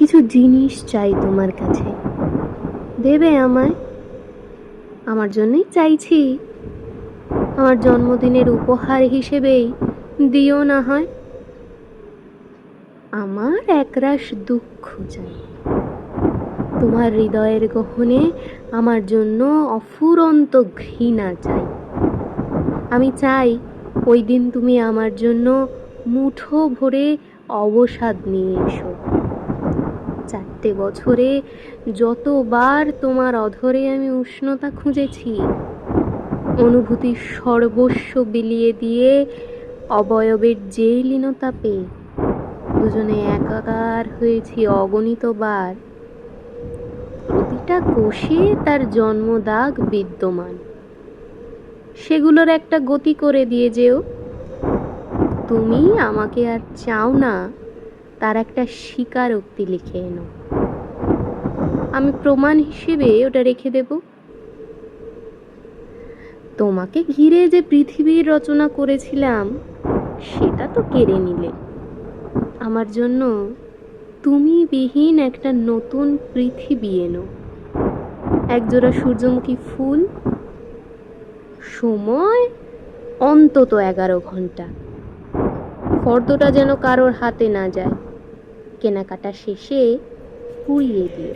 কিছু জিনিস চাই তোমার কাছে, দেবে আমায়? আমার জন্যই চাইছি, আমার জন্মদিনের উপহার হিসেবেই দিও না হয়। আমার একরাশ দুঃখ চাই, তোমার হৃদয়ের গহনে আমার জন্য অফুরন্ত ঘৃণা চাই। আমি চাই ওই দিন তুমি আমার জন্য মুঠো ভরে অবসাদ নিয়ে এসো। 4টে বছরে যতবার তোমার অধরে আমি উষ্ণতা খুঁজেছি, অনুভূতির সর্বস্ব বিলিয়ে দিয়ে অবয়বের যে লীনতা পেয়ে দুজনে একাকার হয়েছি অগণিত বার, প্রতিটা কোষে তার জন্মদাগ বিদ্যমান। সেগুলোর একটা গতি করে দিয়ে যেও। তুমি আমাকে আর চাও না, তার একটা স্বীকারোক্তি লিখে এনো, আমি প্রমাণ হিসেবে ওটা রেখে দেব। তোমাকে ঘিরে যে পৃথিবীর রচনা করেছিলাম সেটা তো কেড়ে নিলে। আমার জন্য তুমি বিহীন একটা নতুন পৃথিবী এনো, একজোড়া সূর্যমুখী ফুল, সময় অন্তত 11 ঘন্টা। ফর্দটা যেন কারোর হাতে না যায়, কেনাকাটা শেষে পুড়িয়ে দিও।